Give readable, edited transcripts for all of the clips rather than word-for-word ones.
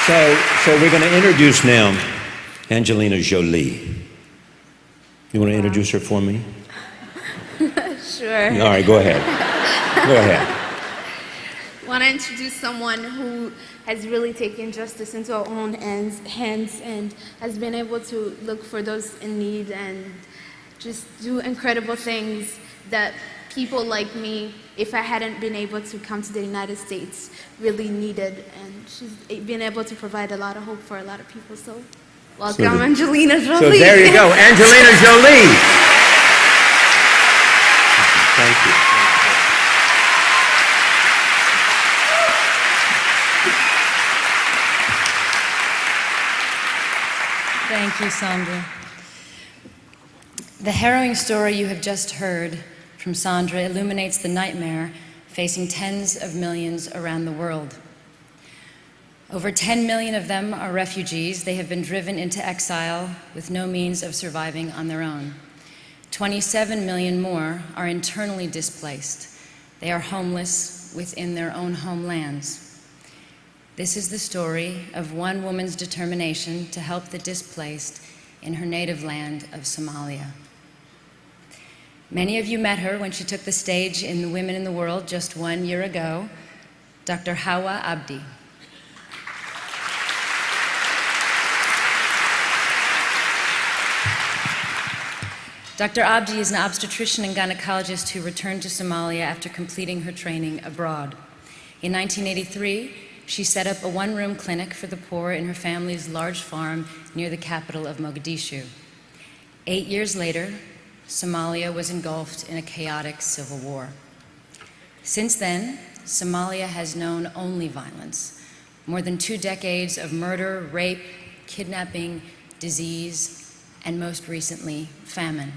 So we're going to introduce now Angelina Jolie. You want to introduce her for me? Sure. All right, go ahead. Go ahead. I want to introduce someone who has really taken justice into her own hands and has been able to look for those in need and just do incredible things that people like me, if I hadn't been able to come to the United States, really needed. And she's been able to provide a lot of hope for a lot of people. So welcome, Angelina Jolie. So there you go, Angelina Jolie. Thank you. Thank you, Sandra. The harrowing story you have just heard from Sandra illuminates the nightmare facing tens of millions around the world. Over 10 million of them are refugees. They have been driven into exile with no means of surviving on their own. 27 million more are internally displaced. They are homeless within their own homelands. This is the story of one woman's determination to help the displaced in her native land of Somalia. Many of you met her when she took the stage in the Women in the World just 1 year ago, Dr. Hawa Abdi. Dr. Abdi is an obstetrician and gynecologist who returned to Somalia after completing her training abroad. In 1983, she set up a one-room clinic for the poor in her family's large farm near the capital of Mogadishu. 8 years later, Somalia was engulfed in a chaotic civil war. Since then, Somalia has known only violence. More than 2 decades of murder, rape, kidnapping, disease, and most recently, famine.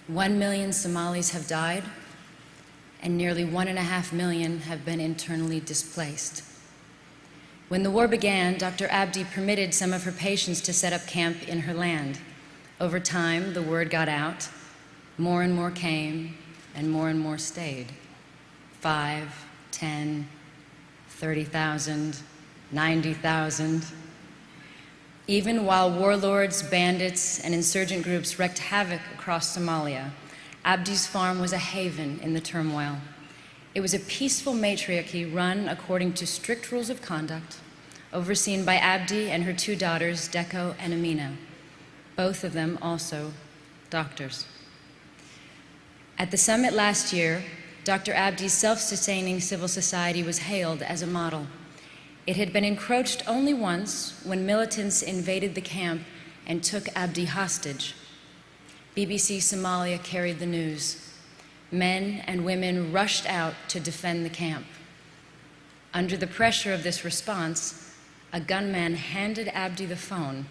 1 million Somalis have died, and nearly 1.5 million have been internally displaced. When the war began, Dr. Abdi permitted some of her patients to set up camp in her land. Over time, the word got out. More and more came, and more stayed. 5, 10, 30,000, 90,000. Even while warlords, bandits, and insurgent groups wreaked havoc across Somalia, Abdi's farm was a haven in the turmoil. It was a peaceful matriarchy run according to strict rules of conduct, overseen by Abdi and her 2 daughters, Deco and Amina, both of them also doctors. At the summit last year, Dr. Abdi's self-sustaining civil society was hailed as a model. It had been encroached only once when militants invaded the camp and took Abdi hostage. BBC Somalia carried the news. Men and women rushed out to defend the camp. Under the pressure of this response, a gunman handed Abdi the phone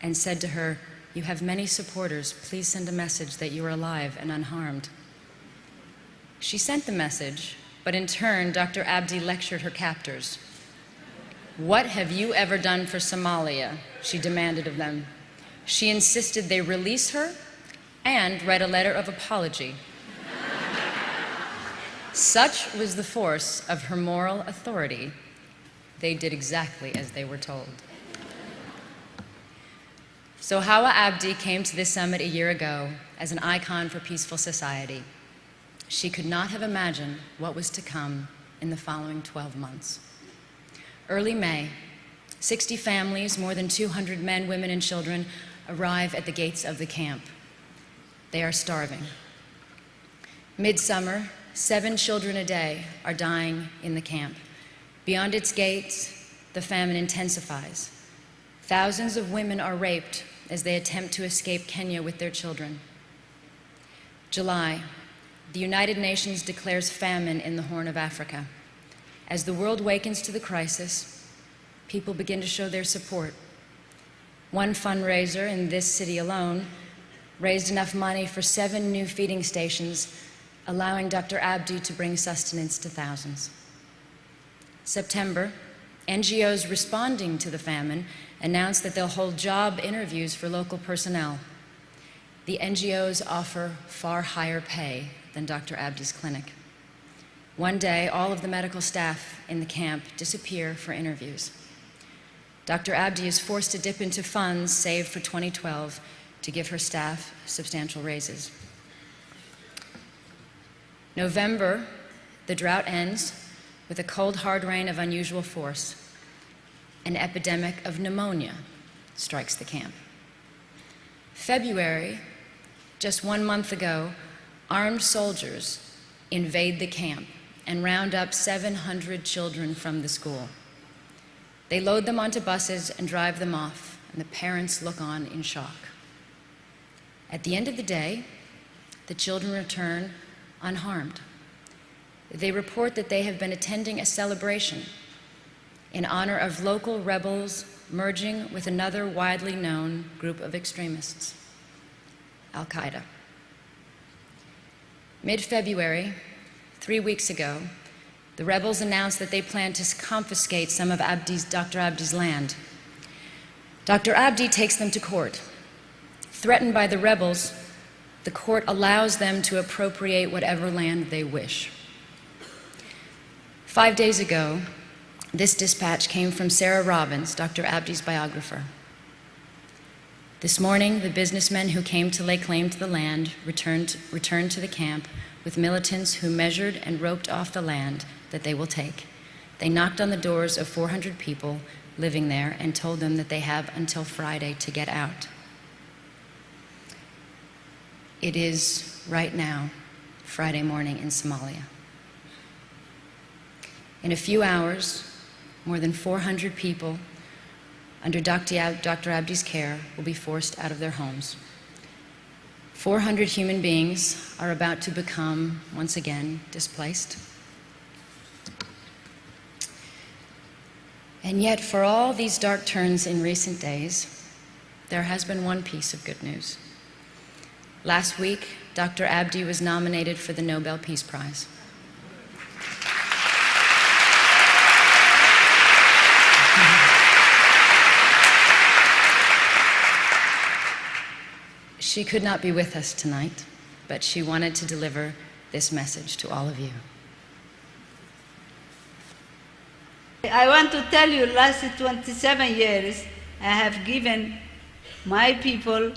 and said to her, "You have many supporters. Please send a message that you are alive and unharmed." She sent the message, but in turn, Dr. Abdi lectured her captors. "What have you ever done for Somalia?" she demanded of them. She insisted they release her and write a letter of apology. Such was the force of her moral authority. They did exactly as they were told. So Hawa Abdi came to this summit a year ago as an icon for peaceful society. She could not have imagined what was to come in the following 12 months. Early May, 60 families, more than 200 men, women, and children arrive at the gates of the camp. They are starving. Midsummer, 7 children a day are dying in the camp. Beyond its gates, the famine intensifies. Thousands of women are raped as they attempt to escape Kenya with their children. July, the United Nations declares famine in the Horn of Africa. As the world wakens to the crisis, people begin to show their support. One fundraiser in this city alone raised enough money for 7 new feeding stations, allowing Dr. Abdi to bring sustenance to thousands. September, NGOs responding to the famine announced that they'll hold job interviews for local personnel. The NGOs offer far higher pay than Dr. Abdi's clinic. One day, all of the medical staff in the camp disappear for interviews. Dr. Abdi is forced to dip into funds saved for 2012 to give her staff substantial raises. November, the drought ends with a cold, hard rain of unusual force. An epidemic of pneumonia strikes the camp. February, just 1 month ago, armed soldiers invade the camp and round up 700 children from the school. They load them onto buses and drive them off, and the parents look on in shock. At the end of the day, the children return unharmed. They report that they have been attending a celebration in honor of local rebels merging with another widely known group of extremists, Al-Qaeda. Mid-February, 3 weeks ago, the rebels announced that they plan to confiscate some of Dr. Abdi's land. Dr. Abdi takes them to court. Threatened by the rebels, the court allows them to appropriate whatever land they wish. 5 days ago, this dispatch came from Sarah Robbins, Dr. Abdi's biographer. This morning, the businessmen who came to lay claim to the land returned to the camp with militants who measured and roped off the land that they will take. They knocked on the doors of 400 people living there and told them that they have until Friday to get out. It is, right now, Friday morning in Somalia. In a few hours, more than 400 people under Dr. Abdi's care will be forced out of their homes. 400 human beings are about to become, once again, displaced. And yet, for all these dark turns in recent days, there has been one piece of good news. Last week, Dr. Abdi was nominated for the Nobel Peace Prize. She could not be with us tonight, but she wanted to deliver this message to all of you. I want to tell you, last 27 years, I have given my people,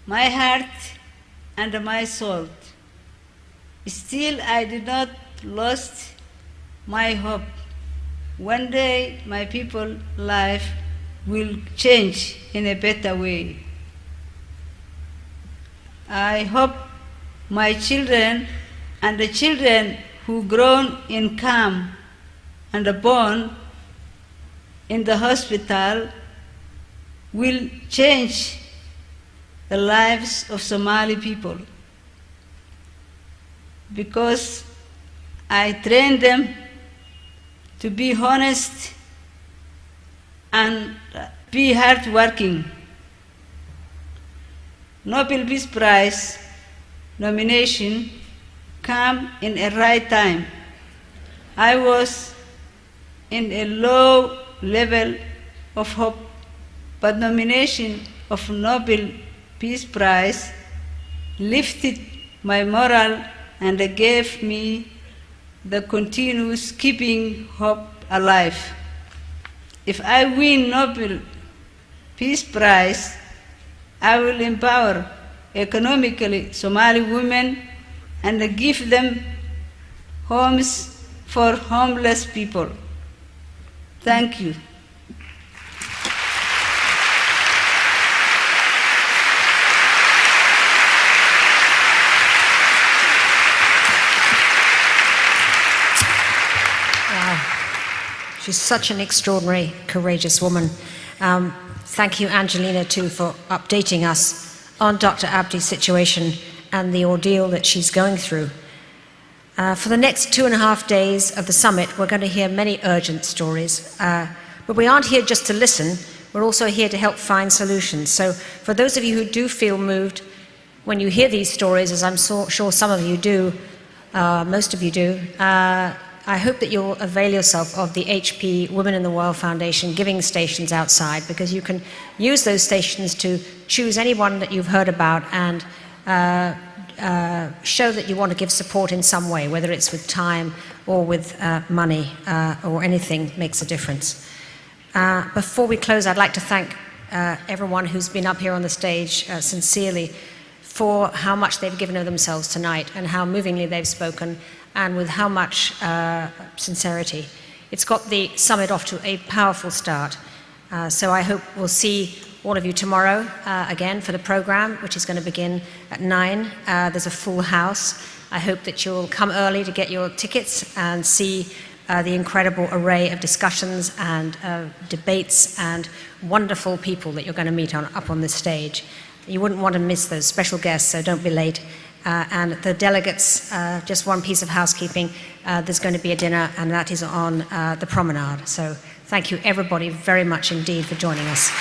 my heart, and my soul. Still, I did not lose my hope. One day, my people's life will change in a better way. I hope my children and the children who grown in camp and born in the hospital will change the lives of Somali people, because I train them to be honest and be hardworking. Nobel Peace Prize nomination came in a right time. I was in a low level of hope, but nomination of Nobel Peace Prize lifted my morale and gave me the continuous keeping hope alive. If I win Nobel Peace Prize, I will empower economically Somali women and give them homes for homeless people. Thank you. Wow. She's such an extraordinary, courageous woman. Thank you, Angelina, too, for updating us on Dr. Abdi's situation and the ordeal that she's going through. For the next 2.5 days of the summit, we're going to hear many urgent stories. But we aren't here just to listen, we're also here to help find solutions. So for those of you who do feel moved when you hear these stories, as I'm sure some of you do, most of you do, I hope that you'll avail yourself of the HP Women in the World Foundation giving stations outside, because you can use those stations to choose anyone that you've heard about and show that you want to give support in some way, whether it's with time or with money or anything makes a difference. Before we close, I'd like to thank everyone who's been up here on the stage sincerely for how much they've given of themselves tonight and how movingly they've spoken and with how much sincerity. It's got the summit off to a powerful start. So I hope we'll see all of you tomorrow again for the program, which is going to begin at 9. There's a full house. I hope that you'll come early to get your tickets and see the incredible array of discussions and debates and wonderful people that you're going to meet up on this stage. You wouldn't want to miss those special guests, so don't be late. And the delegates, just one piece of housekeeping, there's going to be a dinner, and that is on the promenade. So thank you, everybody, very much indeed for joining us.